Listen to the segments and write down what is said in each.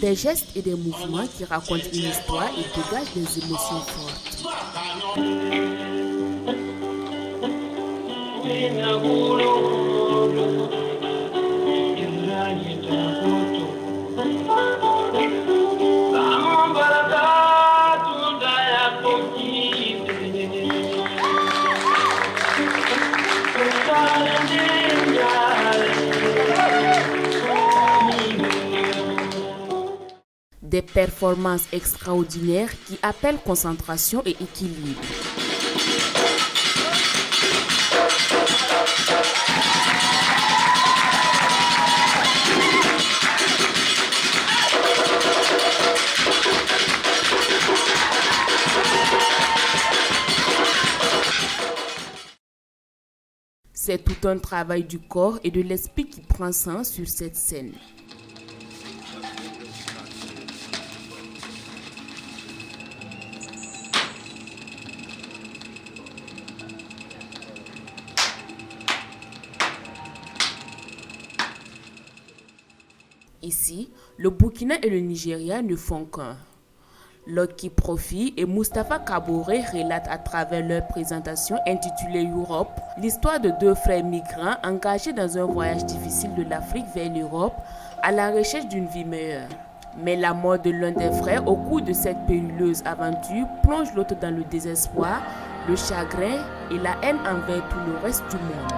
Des gestes et des mouvements qui racontent une histoire et dégagent des émotions fortes. Des performances extraordinaires qui appellent concentration et équilibre. C'est tout un travail du corps et de l'esprit qui prend sens sur cette scène. Ici, le Burkina et le Nigeria ne font qu'un. Loki Profi et Mustapha Kaboré relatent à travers leur présentation intitulée Europe l'histoire de deux frères migrants engagés dans un voyage difficile de l'Afrique vers l'Europe à la recherche d'une vie meilleure. Mais la mort de l'un des frères au cours de cette périlleuse aventure plonge l'autre dans le désespoir, le chagrin et la haine envers tout le reste du monde.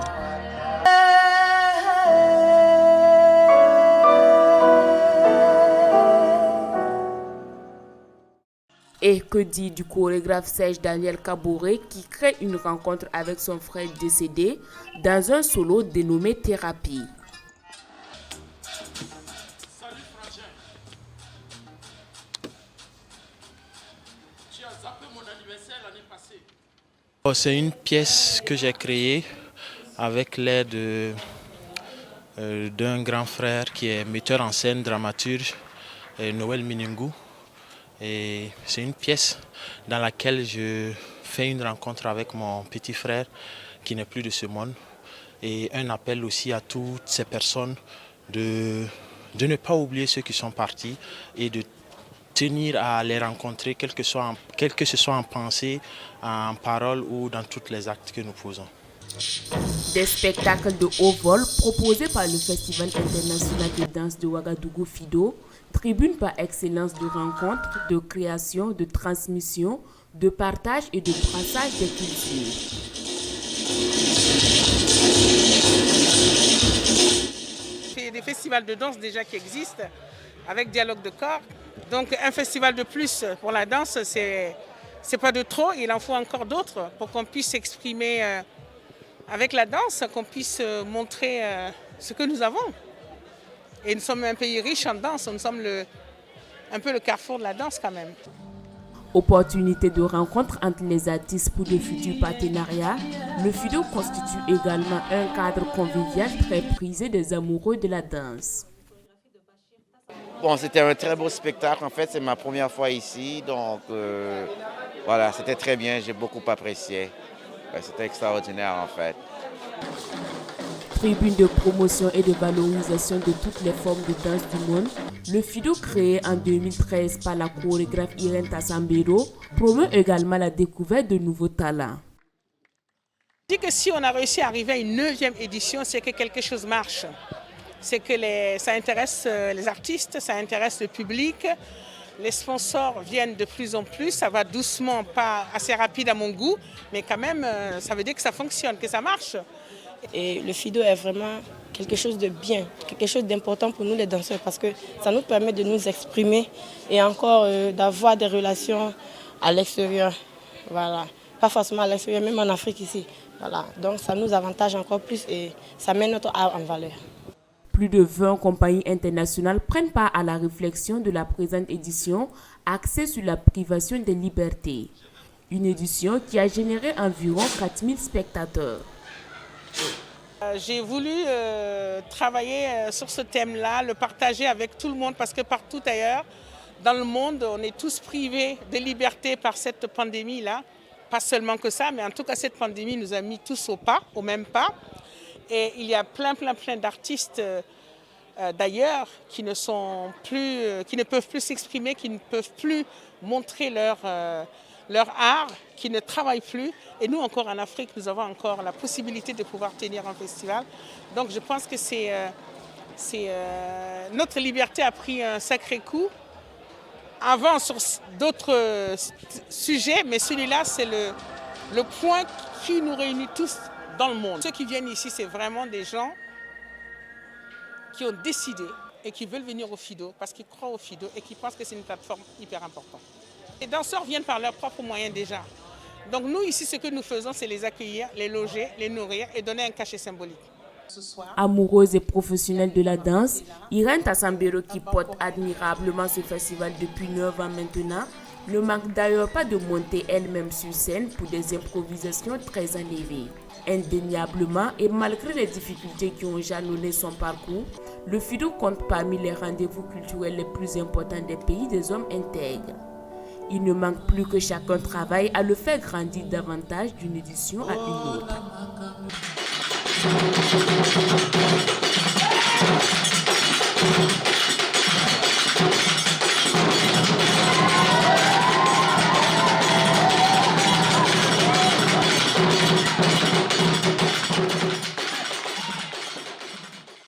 Et que dit du chorégraphe Serge Daniel Kaboré qui crée une rencontre avec son frère décédé dans un solo dénommé Thérapie. Salut frangin. Tu as zappé mon anniversaire l'année passée. C'est une pièce que j'ai créée avec l'aide d'un grand frère qui est metteur en scène, dramaturge, Noël Miningou. Et c'est une pièce dans laquelle je fais une rencontre avec mon petit frère qui n'est plus de ce monde. Et un appel aussi à toutes ces personnes de ne pas oublier ceux qui sont partis et de tenir à les rencontrer, quel que ce soit en pensée, en parole ou dans tous les actes que nous posons. Des spectacles de haut vol proposés par le Festival international de danse de Ouagadougou FIDO, tribune par excellence de rencontres, de création, de transmission, de partage et de brassage des cultures. Il y a des festivals de danse déjà qui existent avec dialogue de corps. Donc un festival de plus pour la danse, c'est pas de trop, il en faut encore d'autres pour qu'on puisse s'exprimer avec la danse, qu'on puisse montrer ce que nous avons. Et nous sommes un pays riche en danse, nous sommes un peu le carrefour de la danse quand même. Opportunité de rencontre entre les artistes pour de futurs partenariats, le FIDO constitue également un cadre convivial très prisé des amoureux de la danse. Bon, c'était un très beau spectacle, en fait c'est ma première fois ici, donc voilà, c'était très bien, j'ai beaucoup apprécié. C'était extraordinaire en fait. Tribune de promotion et de valorisation de toutes les formes de danse du monde, le FIDO créé en 2013 par la chorégraphe Irène Tassambero promeut également la découverte de nouveaux talents. Je dis que si on a réussi à arriver à une 9e édition, c'est que quelque chose marche. C'est que ça intéresse les artistes, ça intéresse le public. Les sponsors viennent de plus en plus, ça va doucement, pas assez rapide à mon goût, mais quand même, ça veut dire que ça fonctionne, que ça marche. Et le FIDO est vraiment quelque chose de bien, quelque chose d'important pour nous les danseurs parce que ça nous permet de nous exprimer et encore d'avoir des relations à l'extérieur. Voilà. Pas forcément à l'extérieur, même en Afrique ici. Voilà. Donc ça nous avantage encore plus et ça met notre art en valeur. Plus de 20 compagnies internationales prennent part à la réflexion de la présente édition axée sur la privation des libertés. Une édition qui a généré environ 4000 spectateurs. J'ai voulu travailler sur ce thème-là, le partager avec tout le monde parce que partout ailleurs, dans le monde, on est tous privés de liberté par cette pandémie-là. Pas seulement que ça, mais en tout cas, cette pandémie nous a mis tous au même pas. Et il y a plein d'artistes d'ailleurs qui ne peuvent plus s'exprimer, qui ne peuvent plus montrer leur art, qui ne travaillent plus. Et nous, encore en Afrique, nous avons encore la possibilité de pouvoir tenir un festival. Donc je pense que notre liberté a pris un sacré coup. Avant, sur d'autres sujets, mais celui-là, c'est le point qui nous réunit tous dans le monde. Ceux qui viennent ici, c'est vraiment des gens qui ont décidé et qui veulent venir au FIDO parce qu'ils croient au FIDO et qui pensent que c'est une plateforme hyper importante. Les danseurs viennent par leurs propres moyens déjà. Donc nous, ici, ce que nous faisons, c'est les accueillir, les loger, les nourrir et donner un cachet symbolique. Amoureuse et professionnelle de la danse, Irène Tassambero, qui porte admirablement ce festival depuis 9 ans maintenant, ne manque d'ailleurs pas de monter elle-même sur scène pour des improvisations très enlevées. Indéniablement, et malgré les difficultés qui ont jalonné son parcours, le FIDO compte parmi les rendez-vous culturels les plus importants des pays des hommes intègres. Il ne manque plus que chacun travaille à le faire grandir davantage d'une édition à une autre.